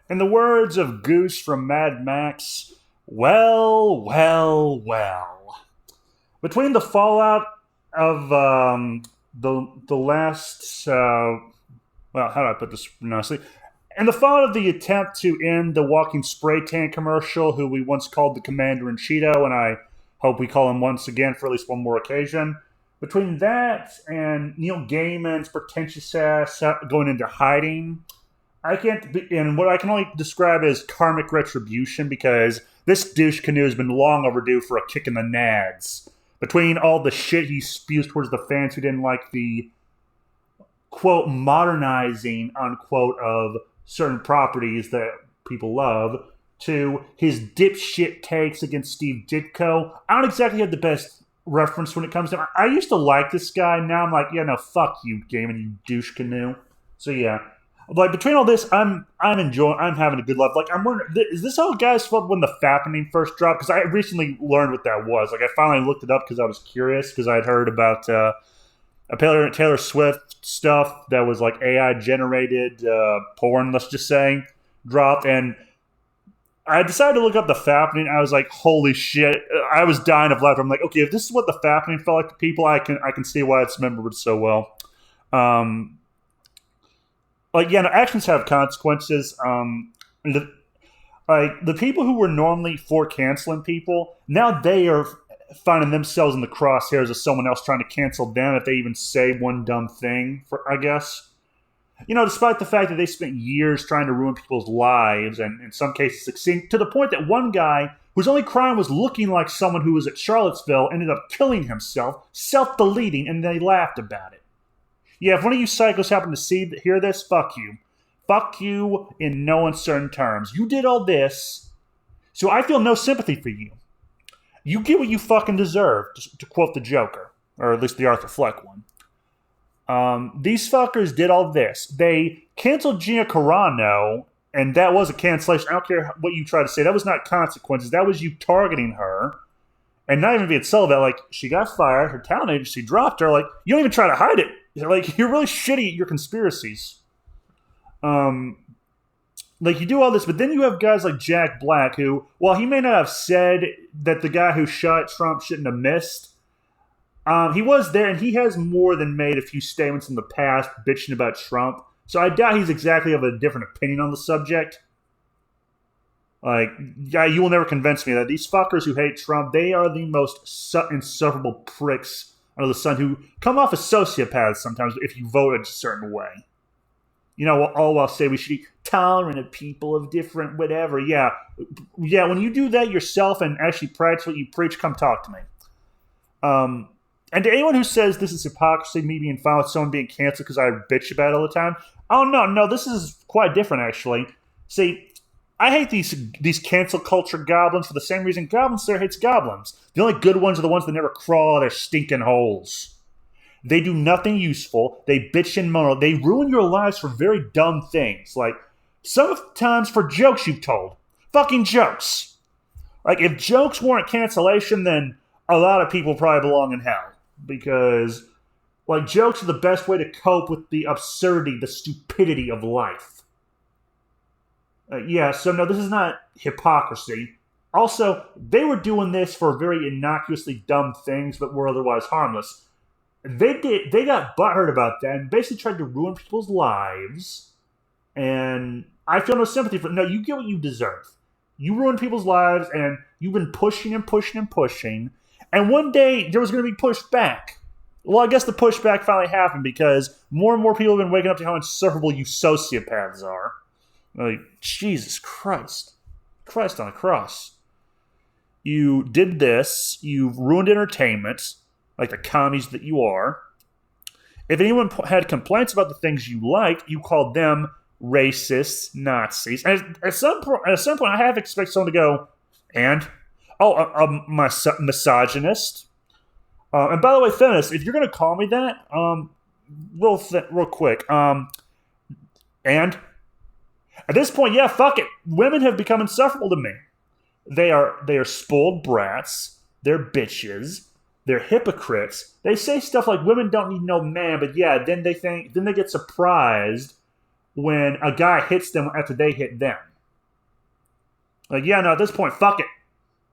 In the words of Goose from Mad Max, well, well, well. Between the fallout of the last, well, how do I put this nicely? And the fallout of the attempt to end the walking spray tan commercial, who we once called the Commander in Cheeto, and I hope we call him once again for at least one more occasion. Between that and Neil Gaiman's pretentious ass going into hiding, I can't, and what I can only describe as karmic retribution because this douche canoe has been long overdue for a kick in the nads. Between all the shit he spews towards the fans who didn't like the quote modernizing unquote of certain properties that people love, to his dipshit takes against Steve Ditko. I don't exactly have the best reference when it comes to. I used to like this guy. Now I'm like, yeah, no, fuck you, Gaiman, you douche canoe. So yeah, like between all this, I'm enjoying. I'm having a good life. Like I'm wondering, is this how guys felt when the Fappening first dropped? Because I recently learned what that was. Like I finally looked it up because I was curious because I'd heard about a Taylor Swift stuff that was like AI generated porn. Let's just say dropped, and I decided to look up the Fappening. I was like, holy shit! I was dying of laughter. I'm like, okay, if this is what the Fappening felt like to people, I can see why it's remembered so well. Like yeah, no, actions have consequences. Like the people who were normally for canceling people, now they are finding themselves in the crosshairs of someone else trying to cancel them if they even say one dumb thing. For I guess despite the fact that they spent years trying to ruin people's lives and in some cases succeeding to the point that one guy whose only crime was looking like someone who was at Charlottesville ended up killing himself, self-deleting, and they laughed about it. Yeah, if one of you psychos happen to hear this, fuck you. Fuck you in no uncertain terms. You did all this, so I feel no sympathy for you. You get what you fucking deserve, to quote the Joker, or at least the Arthur Fleck one. These fuckers did all this. They canceled Gina Carano, and that was a cancellation. I don't care what you try to say. That was not consequences. That was you targeting her. And not even being celibate. Like, she got fired. Her talent agency dropped her. Like, you don't even try to hide it. Like, you're really shitty at your conspiracies. Like, you do all this, but then you have guys like Jack Black who, while he may not have said that the guy who shot Trump shouldn't have missed, he was there, and he has more than made a few statements in the past bitching about Trump. So I doubt he's exactly of a different opinion on the subject. Like, yeah, you will never convince me that these fuckers who hate Trump, they are the most insufferable pricks under the sun who come off as sociopaths sometimes if you vote a certain way. All while say we should be tolerant of people of different whatever. Yeah, when you do that yourself and actually practice what you preach, come talk to me. And to anyone who says this is hypocrisy, me being fine with someone being canceled because I bitch about it all the time, oh no, this is quite different actually. See, I hate these cancel culture goblins for the same reason Goblin Slayer hates goblins. The only good ones are the ones that never crawl out of their stinking holes. They do nothing useful. They bitch and moan. They ruin your lives for very dumb things. Like, sometimes for jokes you've told. Fucking jokes. Like, if jokes weren't cancellation, then a lot of people probably belong in hell. Because, like, jokes are the best way to cope with the absurdity, the stupidity of life. So no, this is not hypocrisy. Also, they were doing this for very innocuously dumb things that were otherwise harmless. They got butthurt about that and basically tried to ruin people's lives. And I feel no sympathy for. No, you get what you deserve. You ruined people's lives, and you've been pushing and pushing and pushing. And one day there was going to be pushback. Well, I guess the pushback finally happened because more and more people have been waking up to how insufferable you sociopaths are. Like, Jesus Christ. Christ on a cross. You did this. You've ruined entertainment, like the commies that you are. If anyone had complaints about the things you liked, you called them racists, Nazis. And at some point, I have expected someone to go, and? Oh, a misogynist. And by the way, feminist, if you're going to call me that, real quick, and? At this point, yeah, fuck it. Women have become insufferable to me. They are spoiled brats. They're bitches. They're hypocrites. They say stuff like women don't need no man, but yeah, then they get surprised when a guy hits them after they hit them. Like, yeah, no, at this point, fuck it.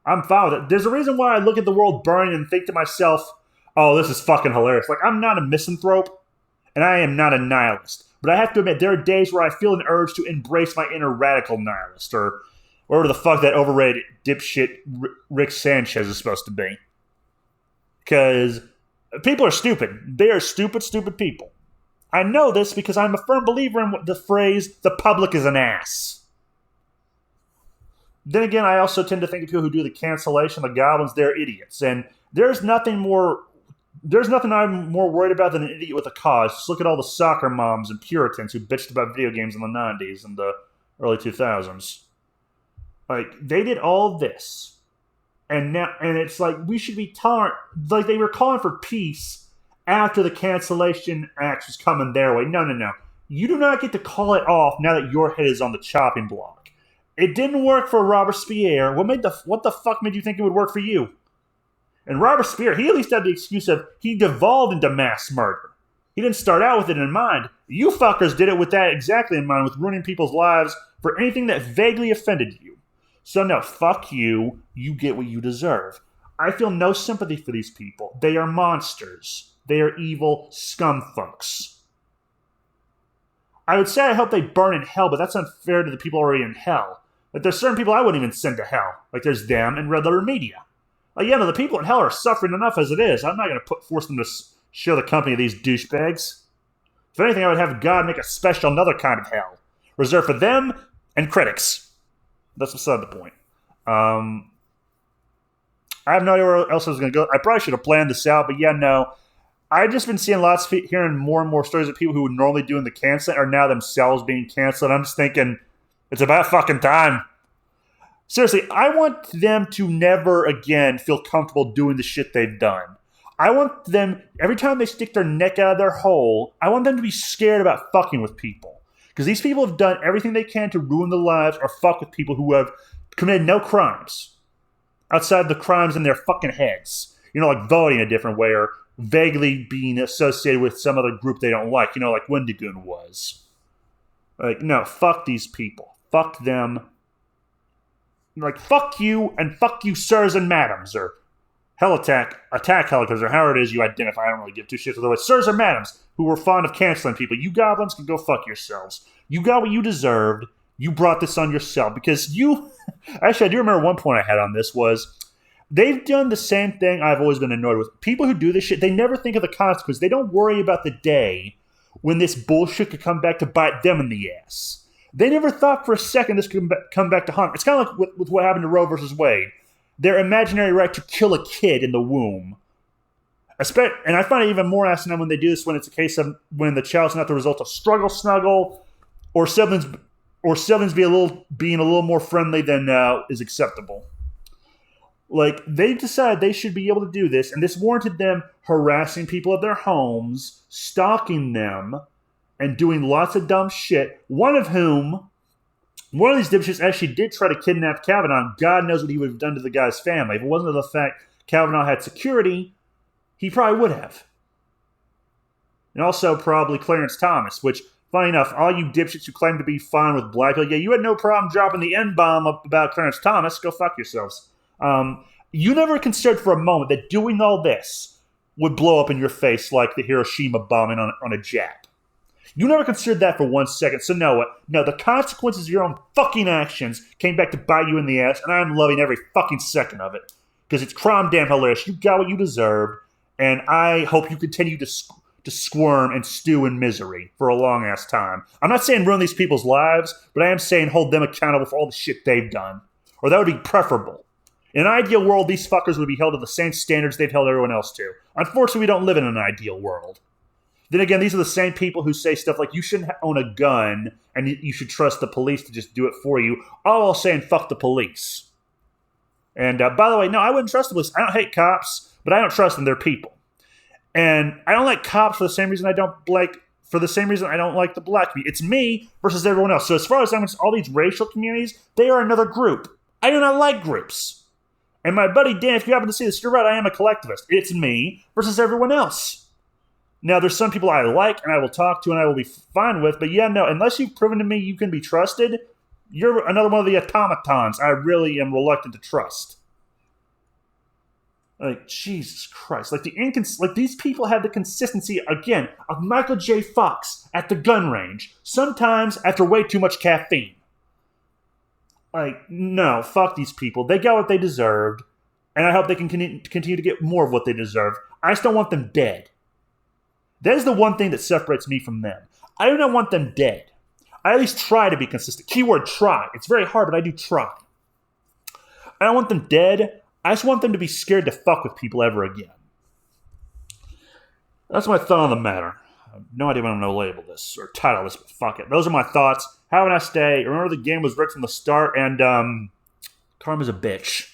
I'm fine with it. There's a reason why I look at the world burning and think to myself, oh, this is fucking hilarious. Like, I'm not a misanthrope, and I am not a nihilist. But I have to admit, there are days where I feel an urge to embrace my inner radical nihilist, or whatever the fuck that overrated dipshit Rick Sanchez is supposed to be. Because people are stupid. They are stupid, stupid people. I know this because I'm a firm believer in the phrase, the public is an ass. Then again, I also tend to think of people who do the cancellation, the goblins, they're idiots. And there's nothing I'm more worried about than an idiot with a cause. Just look at all the soccer moms and Puritans who bitched about video games in the 90s and the early 2000s. Like, they did all this. And it's like, we should be tolerant. Like, they were calling for peace after the cancellation act was coming their way. No. You do not get to call it off now that your head is on the chopping block. It didn't work for Robespierre. What the fuck made you think it would work for you? And Robespierre, he at least had the excuse of he devolved into mass murder. He didn't start out with it in mind. You fuckers did it with that exactly in mind, with ruining people's lives for anything that vaguely offended you. So no, fuck you. You get what you deserve. I feel no sympathy for these people. They are monsters. They are evil scumfucks. I would say I hope they burn in hell, but that's unfair to the people already in hell. Like, there's certain people I wouldn't even send to hell. Like, there's them and Red Letter Media. Like, yeah, no, the people in hell are suffering enough as it is. I'm not going to force them to share the company of these douchebags. If anything, I would have God make a special, another kind of hell, reserved for them and critics. That's beside the point. I have no idea where else I was going to go. I probably should have planned this out, but yeah, no. I've just been seeing hearing more and more stories of people who would normally do in the canceling are now themselves being canceled. I'm just thinking, it's about fucking time. Seriously, I want them to never again feel comfortable doing the shit they've done. I want them, every time they stick their neck out of their hole, I want them to be scared about fucking with people. Because these people have done everything they can to ruin the lives or fuck with people who have committed no crimes outside the crimes in their fucking heads. You know, like voting a different way or vaguely being associated with some other group they don't like, you know, like Wendigoon was. Like, no, fuck these people. Fuck them. Like, fuck you and fuck you, sirs and madams, or attack helicopters, or however it is you identify. I don't really give two shits. Otherwise, sirs or madams who were fond of canceling people, you goblins can go fuck yourselves. You got what you deserved. You brought this on yourself because you... Actually, I do remember one point I had on this was... They've done the same thing I've always been annoyed with. People who do this shit, they never think of the consequence. They don't worry about the day when this bullshit could come back to bite them in the ass. They never thought for a second this could come back to haunt. It's kind of like with what happened to Roe versus Wade. Their imaginary right to kill a kid in the womb. And I find it even more asinine when they do this when it's a case of when the child's not the result of struggle, snuggle, or siblings being a little more friendly than is acceptable. Like, they decided they should be able to do this, and this warranted them harassing people at their homes, stalking them, and doing lots of dumb shit. One of these dipshits actually did try to kidnap Kavanaugh. God knows what he would have done to the guy's family. If it wasn't for the fact Kavanaugh had security, he probably would have. And also probably Clarence Thomas, which, funny enough, all you dipshits who claim to be fine with black people, yeah, you had no problem dropping the N-bomb about Clarence Thomas. Go fuck yourselves. You never considered for a moment that doing all this would blow up in your face like the Hiroshima bombing on a Jap. You never considered that for 1 second. So no, the consequences of your own fucking actions came back to bite you in the ass, and I'm loving every fucking second of it. Because it's crime damn hilarious. You got what you deserved, and I hope you continue to squirm and stew in misery for a long-ass time. I'm not saying ruin these people's lives, but I am saying hold them accountable for all the shit they've done. Or that would be preferable. In an ideal world, these fuckers would be held to the same standards they've held everyone else to. Unfortunately, we don't live in an ideal world. Then again, these are the same people who say stuff like, you shouldn't own a gun and you should trust the police to just do it for you, all while saying, fuck the police. And by the way, no, I wouldn't trust the police. I don't hate cops, but I don't trust them. They're people. And I don't like cops for the same reason I don't like the black community. It's me versus everyone else. So as far as I'm concerned, all these racial communities, they are another group. I do not like groups. And my buddy Dan, if you happen to see this, you're right, I am a collectivist. It's me versus everyone else. Now, there's some people I like and I will talk to and I will be fine with, but yeah, no, unless you've proven to me you can be trusted, You're another one of the automatons I really am reluctant to trust. Like, Jesus Christ. Like, these people have the consistency, again, of Michael J. Fox at the gun range, sometimes after way too much caffeine. Like, no, fuck these people. They got what they deserved, and I hope they can continue to get more of what they deserve. I just don't want them dead. That is the one thing that separates me from them. I do not want them dead. I at least try to be consistent. Keyword try. It's very hard, but I do try. I don't want them dead. I just want them to be scared to fuck with people ever again. That's my thought on the matter. I have no idea what I'm going to label this or title this, but fuck it. Those are my thoughts. Have a nice day. Remember, the game was rigged from the start, and Karma's a bitch.